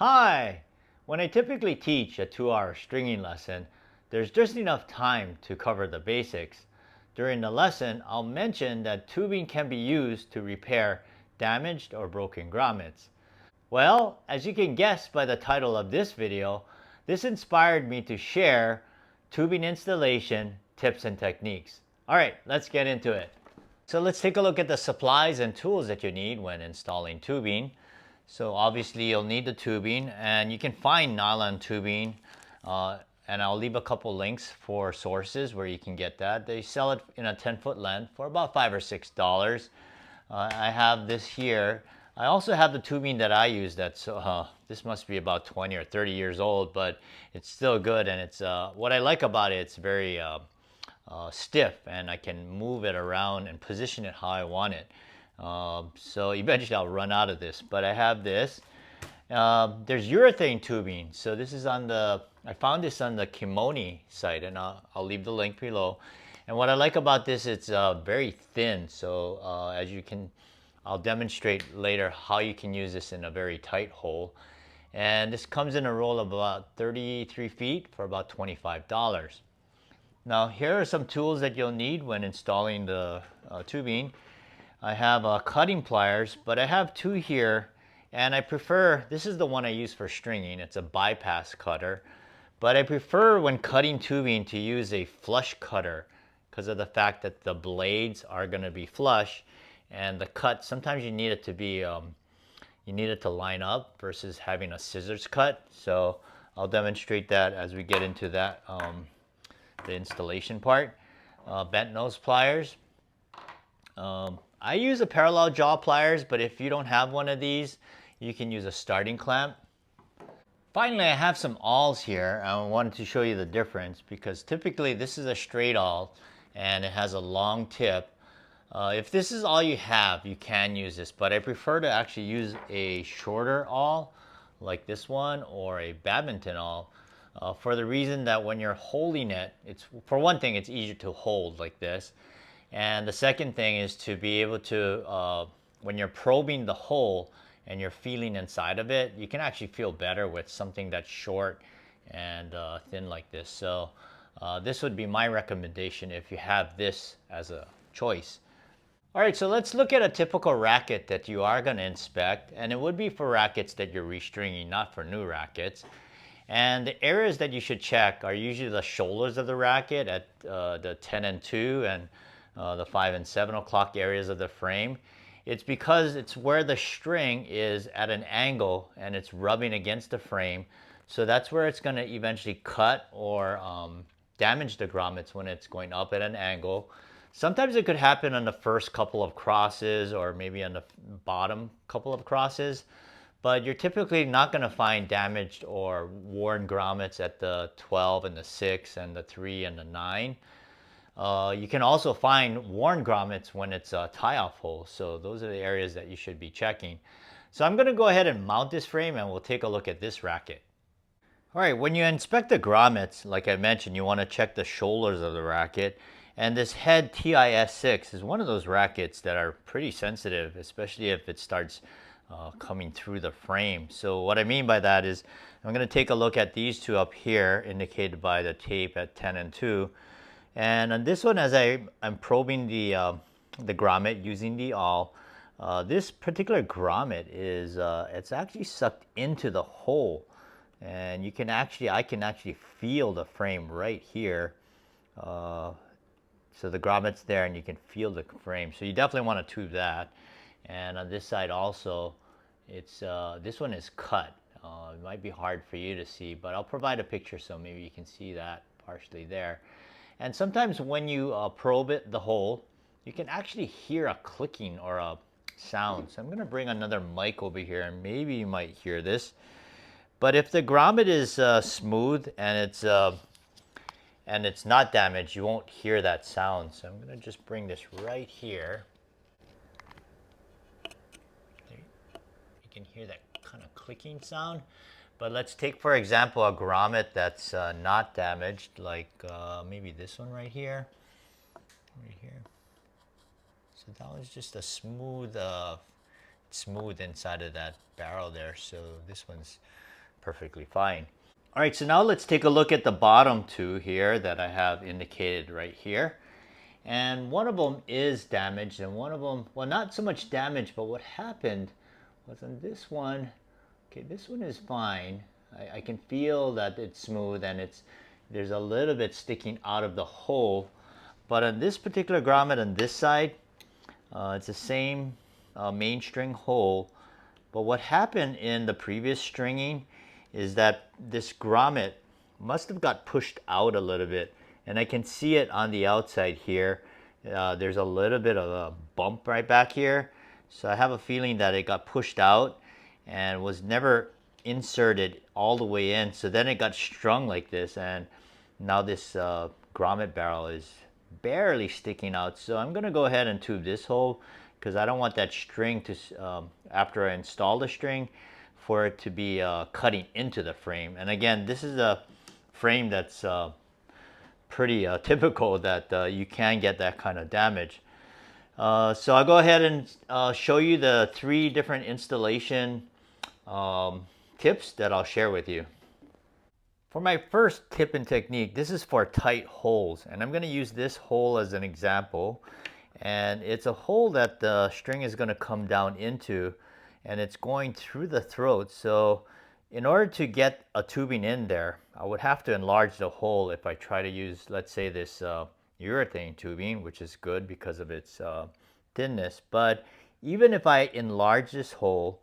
Hi! When I typically teach a 2-hour stringing lesson, there's just enough time to cover the basics. During the lesson, I'll mention that tubing can be used to repair damaged or broken grommets. Well, as you can guess by the title of this video, this inspired me to share tubing installation tips and techniques. Alright, let's get into it. So let's take a look at the supplies and tools that you need when installing tubing. So obviously you'll need the tubing, and you can find nylon tubing, and I'll leave a couple links for sources where you can get that. They sell it in a 10-foot length for about $5 or $6. I have this here. I also have the tubing that I use that's, this must be about 20 or 30 years old, but it's still good, and it's, what I like about it, it's very stiff, and I can move it around and position it how I want it. So eventually I'll run out of this, but I have this. There's urethane tubing. So this is on the, I found this on the Kimoni site, and I'll leave the link below. And what I like about this, it's very thin. So as you can, I'll demonstrate later how you can use this in a very tight hole. And this comes in a roll of about 33 feet for about $25. Now here are some tools that you'll need when installing the tubing. I have cutting pliers, but I have two here, and I prefer, this is the one I use for stringing. It's a bypass cutter, but I prefer when cutting tubing to use a flush cutter because of the fact that the blades are going to be flush, and the cut, sometimes you need it to be, you need it to line up versus having a scissors cut. So I'll demonstrate that as we get into that, the installation part. Bent nose pliers. I use a parallel jaw pliers, but if you don't have one of these, you can use a starting clamp. Finally, I have some awls here. I wanted to show you the difference because typically this is a straight awl and it has a long tip. If this is all you have, you can use this, but I prefer to actually use a shorter awl like this one or a badminton awl for the reason that when you're holding it, it's, for one thing, it's easier to hold like this. And the second thing is to be able to, when you're probing the hole and you're feeling inside of it, you can actually feel better with something that's short and thin like this. So this would be my recommendation if you have this as a choice. All right, so let's look at a typical racket that you are going to inspect, and it would be for rackets that you're restringing, not for new rackets. And the areas that you should check are usually the shoulders of the racket at the 10 and 2 and the 5 and 7 o'clock areas of the frame. It's because it's where the string is at an angle and it's rubbing against the frame. So that's where it's going to eventually cut or damage the grommets when it's going up at an angle. Sometimes it could happen on the first couple of crosses or maybe on the bottom couple of crosses. But you're typically not going to find damaged or worn grommets at the 12 and the 6 and the 3 and the 9. You can also find worn grommets when it's a tie-off hole. So those are the areas that you should be checking. So I'm going to go ahead and mount this frame and we'll take a look at this racket. All right, when you inspect the grommets, like I mentioned, you want to check the shoulders of the racket. And this head TIS6 is one of those rackets that are pretty sensitive, especially if it starts coming through the frame. So what I mean by that is I'm going to take a look at these two up here indicated by the tape at 10 and 2. And on this one, as I'm probing the grommet using the awl, this particular grommet is, it's actually sucked into the hole. And you can actually, I can actually feel the frame right here. So the grommet's there and you can feel the frame. So you definitely want to tube that. And on this side also, it's, this one is cut. It might be hard for you to see, but I'll provide a picture so maybe you can see that partially there. And sometimes when you probe it, the hole, you can actually hear a clicking or a sound. So I'm going to bring another mic over here and maybe you might hear this. But if the grommet is smooth and it's not damaged, you won't hear that sound. So I'm going to just bring this right here. There, you can hear that kind of clicking sound. But let's take, for example, a grommet that's not damaged, like maybe this one right here. Right here. So that was just a smooth, smooth inside of that barrel there. So this one's perfectly fine. All right, so now let's take a look at the bottom two here that I have indicated right here. And one of them is damaged, and one of them, well, not so much damaged, but what happened was on this one, okay, this one is fine. I can feel that it's smooth and there's a little bit sticking out of the hole. But on this particular grommet on this side, it's the same main string hole. But what happened in the previous stringing is that this grommet must have got pushed out a little bit. And I can see it on the outside here. There's a little bit of a bump right back here. So I have a feeling that it got pushed out and was never inserted all the way in. So then it got strung like this, and now this grommet barrel is barely sticking out. So I'm going to go ahead and tube this hole because I don't want that string to, after I install the string, for it to be cutting into the frame. And again, this is a frame that's pretty typical that you can get that kind of damage. So I'll go ahead and show you the 3 different installation tips that I'll share with you. For my first tip and technique, this is for tight holes, and I'm going to use this hole as an example. And it's a hole that the string is going to come down into, and it's going through the throat. So in order to get a tubing in there, I would have to enlarge the hole if I try to use, let's say, this urethane tubing, which is good because of its thinness. But even if I enlarge this hole,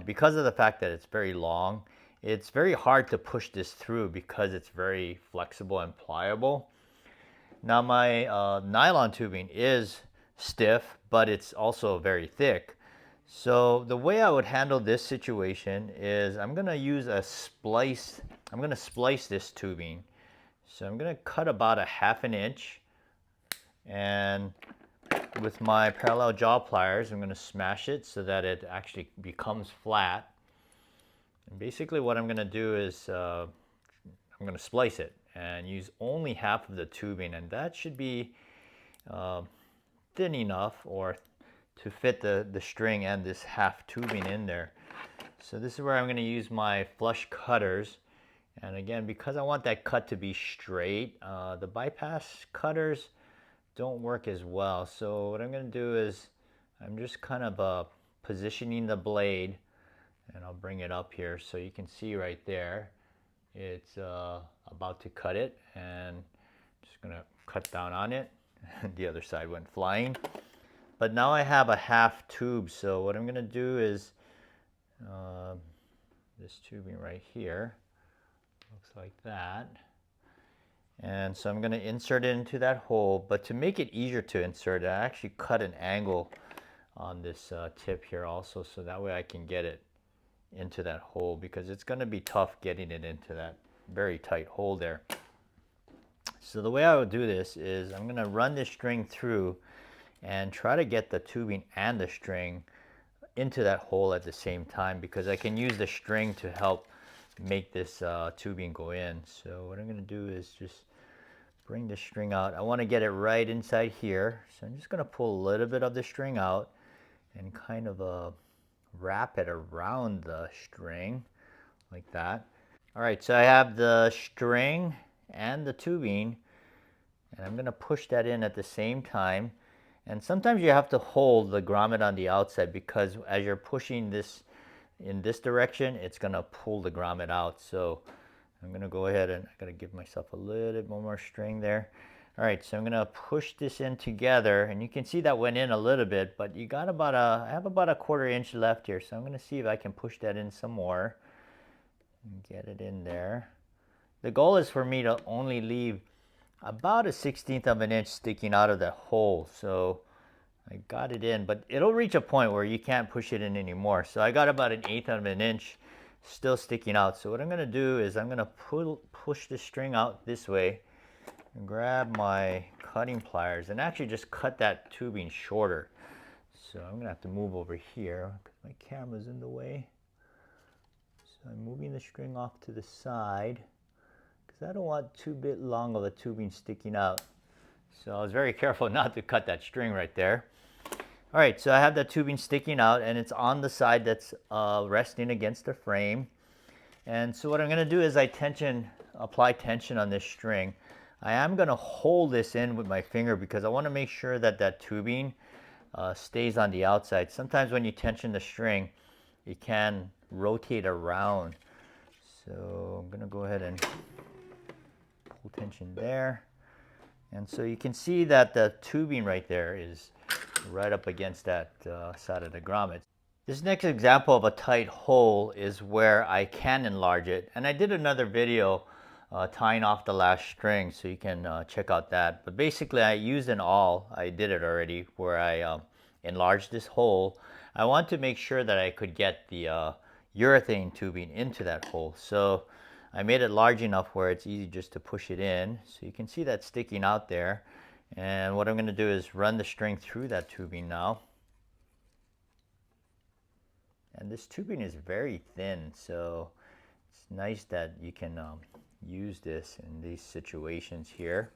because of the fact that it's very long, it's very hard to push this through because it's very flexible and pliable. Now my nylon tubing is stiff, but it's also very thick. So the way I would handle this situation is I'm going to use a splice. I'm going to splice this tubing. So I'm going to cut about 1/2 inch, and with my parallel jaw pliers, I'm going to smash it so that it actually becomes flat. And basically what I'm going to do is I'm going to splice it and use only half of the tubing, and that should be thin enough or to fit the string and this half tubing in there. So this is where I'm going to use my flush cutters. And again, because I want that cut to be straight, the bypass cutters don't work as well. So what I'm going to do is I'm just kind of positioning the blade, and I'll bring it up here so you can see right there. It's about to cut it, and just going to cut down on it. The other side went flying. But now I have a half tube, so what I'm going to do is this tubing right here looks like that. And so I'm going to insert it into that hole, but to make it easier to insert it, I actually cut an angle on this tip here also, so that way I can get it into that hole, because it's going to be tough getting it into that very tight hole there. So the way I would do this is I'm going to run this string through and try to get the tubing and the string into that hole at the same time, because I can use the string to help make this tubing go in. So what I'm going to do is just bring the string out. I want to get it right inside here, so I'm just going to pull a little bit of the string out and kind of wrap it around the string like that. All right, so I have the string and the tubing, and I'm going to push that in at the same time. And sometimes you have to hold the grommet on the outside, because as you're pushing this in this direction, it's going to pull the grommet out. So I'm going to go ahead and I got to give myself a little bit more string there. All right, so I'm going to push this in together, and you can see that went in a little bit, but you got about I have about 1/4 inch left here. So I'm going to see if I can push that in some more and get it in there. The goal is for me to only leave about 1/16 of an inch sticking out of that hole. So I got it in, but it'll reach a point where you can't push it in anymore. So I got about 1/8 of an inch still sticking out. So what I'm going to do is I'm going to push the string out this way and grab my cutting pliers and actually just cut that tubing shorter. So I'm going to have to move over here because my camera's in the way. So I'm moving the string off to the side because I don't want too bit long of a tubing sticking out. So I was very careful not to cut that string right there. All right, so I have that tubing sticking out, and it's on the side that's resting against the frame. And so what I'm going to do is apply tension on this string. I am going to hold this in with my finger because I want to make sure that that tubing stays on the outside. Sometimes when you tension the string, it can rotate around. So I'm going to go ahead and pull tension there. And so you can see that the tubing right there is right up against that side of the grommet. This next example of a tight hole is where I can enlarge it. And I did another video tying off the last string, so you can check out that. But basically I used an awl, I did it already, where I enlarged this hole. I want to make sure that I could get the urethane tubing into that hole. So I made it large enough where it's easy just to push it in. So you can see that sticking out there. And what I'm going to do is run the string through that tubing now. And this tubing is very thin, so it's nice that you can use this in these situations here.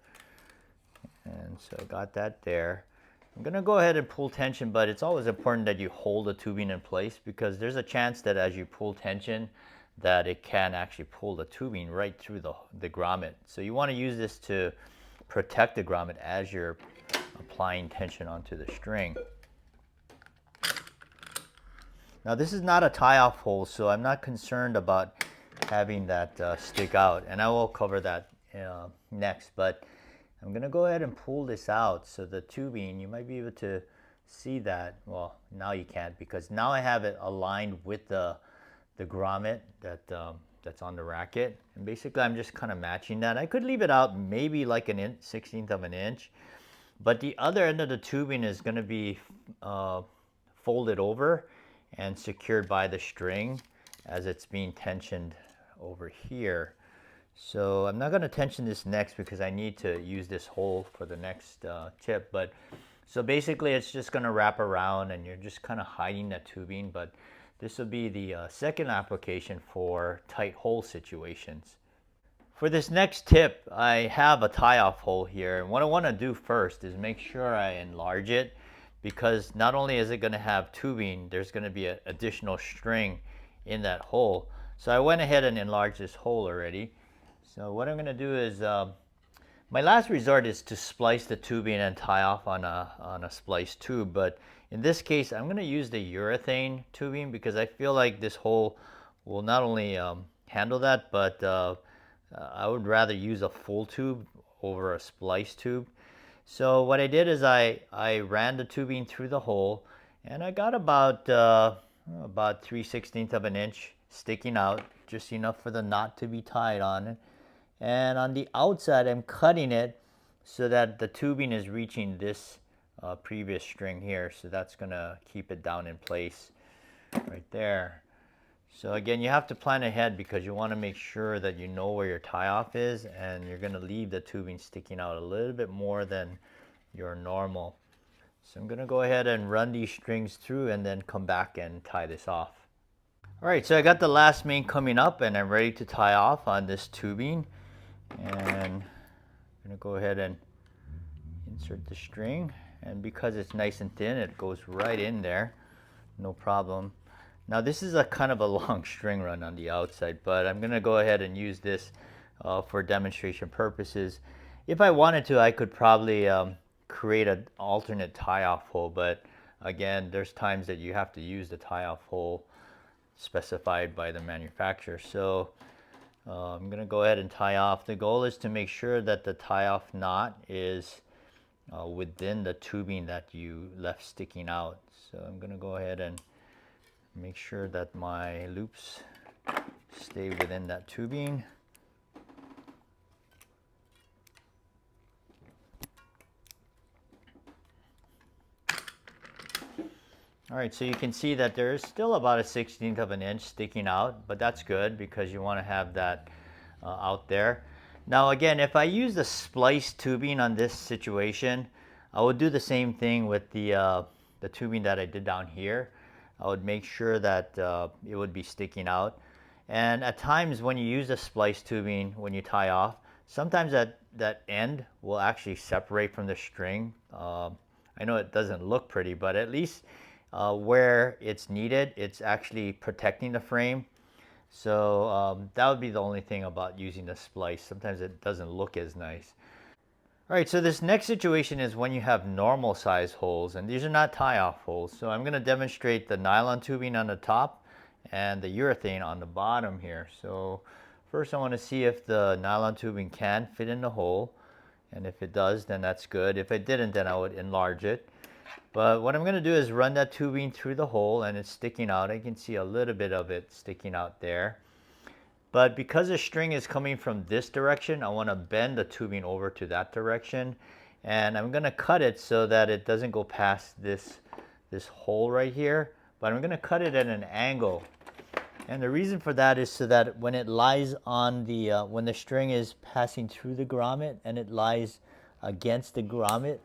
And so I got that there. I'm going to go ahead and pull tension, but it's always important that you hold the tubing in place because there's a chance that as you pull tension that it can actually pull the tubing right through the grommet. So you want to use this to protect the grommet as you're applying tension onto the string. Now this is not a tie-off hole, so I'm not concerned about having that stick out, and I will cover that next. But I'm going to go ahead and pull this out, so the tubing, you might be able to see that. Well, now you can't because now I have it aligned with the grommet that's on the racket, and basically I'm just kind of matching that. I could leave it out maybe like an 1/16 of an inch, but the other end of the tubing is going to be folded over and secured by the string as it's being tensioned over here. So I'm not going to tension this next because I need to use this hole for the next tip. But so basically it's just going to wrap around and you're just kind of hiding that tubing. But this will be the second application for tight hole situations. For this next tip, I have a tie-off hole here, and what I want to do first is make sure I enlarge it, because not only is it going to have tubing, there's going to be an additional string in that hole. So I went ahead and enlarged this hole already. So what I'm going to do is, my last resort is to splice the tubing and tie off on a splice tube. But in this case, I'm going to use the urethane tubing because I feel like this hole will not only handle that, but I would rather use a full tube over a splice tube. So what I did is I ran the tubing through the hole, and I got about 3/16 of an inch sticking out, just enough for the knot to be tied on it. And on the outside, I'm cutting it so that the tubing is reaching this previous string here. So that's going to keep it down in place right there. So again, you have to plan ahead because you want to make sure that you know where your tie-off is, and you're going to leave the tubing sticking out a little bit more than your normal. So I'm going to go ahead and run these strings through and then come back and tie this off. Alright, so I got the last main coming up and I'm ready to tie off on this tubing. And I'm going to go ahead and insert the string, and because it's nice and thin, it goes right in there, no problem. Now this is a kind of a long string run on the outside, but I'm going to go ahead and use this for demonstration purposes. If I wanted to, I could probably create an alternate tie-off hole, but again, there's times that you have to use the tie-off hole specified by the manufacturer. So I'm going to go ahead and tie off. The goal is to make sure that the tie-off knot is within the tubing that you left sticking out. So I'm going to go ahead and make sure that my loops stay within that tubing. Alright, so you can see that there is still about 1/16 of an inch sticking out, but that's good because you want to have that out there. Now again, if I use the splice tubing on this situation, I would do the same thing with the tubing that I did down here. I would make sure that it would be sticking out. And at times when you use the splice tubing, when you tie off, sometimes that end will actually separate from the string. I know it doesn't look pretty, but at least where it's needed, it's actually protecting the frame. So that would be the only thing about using the splice. Sometimes it doesn't look as nice. All right, so this next situation is when you have normal size holes, and these are not tie-off holes. So I'm going to demonstrate the nylon tubing on the top and the urethane on the bottom here. So first I want to see if the nylon tubing can fit in the hole, and if it does, then that's good. If it didn't, then I would enlarge it. But what I'm going to do is run that tubing through the hole, and it's sticking out. I can see a little bit of it sticking out there. But because the string is coming from this direction, I want to bend the tubing over to that direction. And I'm going to cut it so that it doesn't go past this hole right here. But I'm going to cut it at an angle. And the reason for that is so that when it lies on the, when the string is passing through the grommet and it lies against the grommet,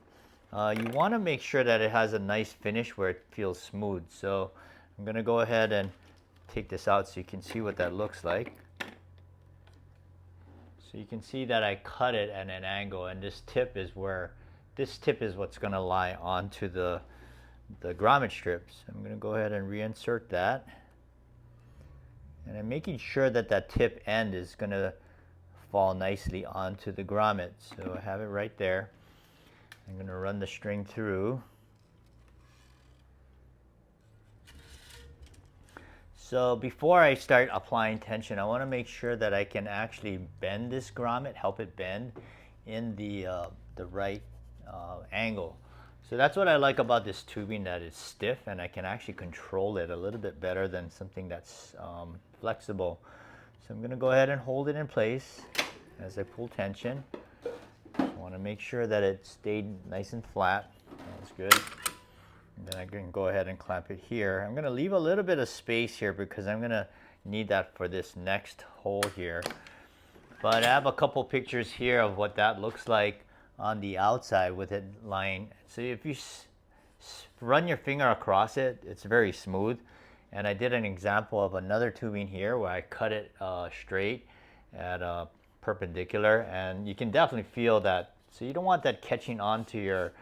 you want to make sure that it has a nice finish where it feels smooth. So I'm going to go ahead and take this out so you can see what that looks like. So you can see that I cut it at an angle, and this tip is what's going to lie onto the grommet strips. I'm going to go ahead and reinsert that. And I'm making sure that that tip end is going to fall nicely onto the grommet. So I have it right there. I'm going to run the string through. So before I start applying tension, I want to make sure that I can actually bend this grommet, help it bend in the right angle. So that's what I like about this tubing, that it's stiff and I can actually control it a little bit better than something that's flexible. So I'm going to go ahead and hold it in place as I pull tension. I want to make sure that it stayed nice and flat. That's good. And then I can go ahead and clamp it here. I'm going to leave a little bit of space here because I'm going to need that for this next hole here. But I have a couple pictures here of what that looks like on the outside with it lying. So if you run your finger across it, it's very smooth. And I did an example of another tubing here where I cut it straight at perpendicular, and you can definitely feel that. So you don't want that catching onto your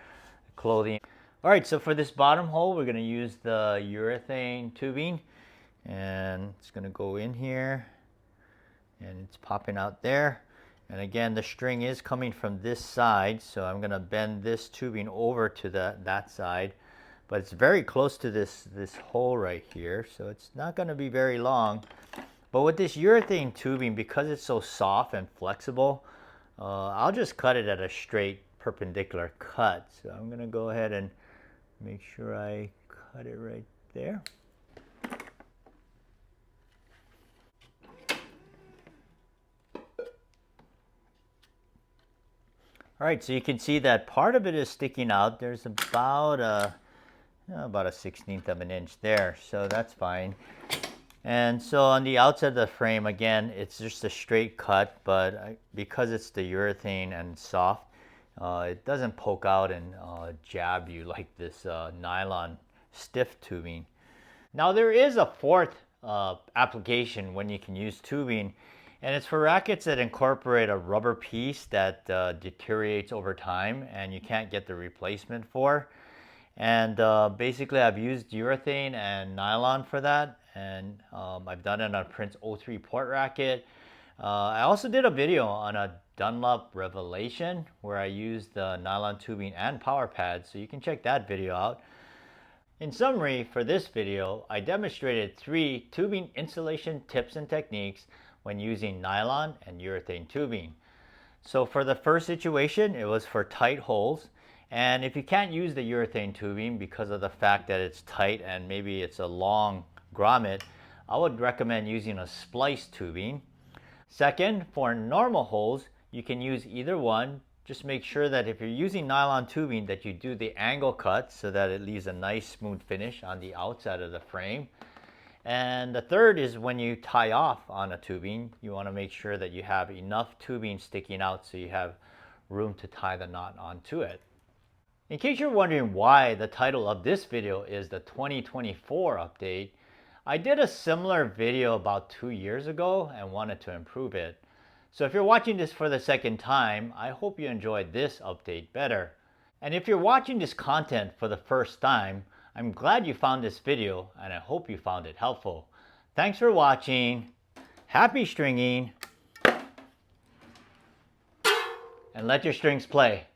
clothing. All right, so for this bottom hole, we're going to use the urethane tubing, and it's going to go in here, and it's popping out there. And again, the string is coming from this side, so I'm going to bend this tubing over to that side, but it's very close to this hole right here, so it's not going to be very long. But with this urethane tubing, because it's so soft and flexible, I'll just cut it at a straight perpendicular cut. So I'm going to go ahead and make sure I cut it right there. All right, so you can see that part of it is sticking out. There's about a 1/16 of an inch there, so that's fine. And so on the outside of the frame, again, it's just a straight cut, but because it's the urethane and soft, it doesn't poke out and jab you like this nylon stiff tubing. Now there is a fourth application when you can use tubing, and it's for rackets that incorporate a rubber piece that deteriorates over time and you can't get the replacement for. And basically I've used urethane and nylon for that, and I've done it on Prince 03 port racket. I also did a video on a Dunlop Revelation where I used the nylon tubing and power pads, so you can check that video out. In summary, for this video, I demonstrated 3 tubing installation tips and techniques when using nylon and urethane tubing. So for the first situation, it was for tight holes. And if you can't use the urethane tubing because of the fact that it's tight and maybe it's a long grommet, I would recommend using a splice tubing. Second, for normal holes, you can use either one. Just make sure that if you're using nylon tubing that you do the angle cut so that it leaves a nice smooth finish on the outside of the frame. And the third is when you tie off on a tubing, you want to make sure that you have enough tubing sticking out so you have room to tie the knot onto it. In case you're wondering why the title of this video is the 2024 update, I did a similar video about 2 years ago and wanted to improve it. So if you're watching this for the second time, I hope you enjoyed this update better. And if you're watching this content for the first time, I'm glad you found this video and I hope you found it helpful. Thanks for watching. Happy stringing, and let your strings play.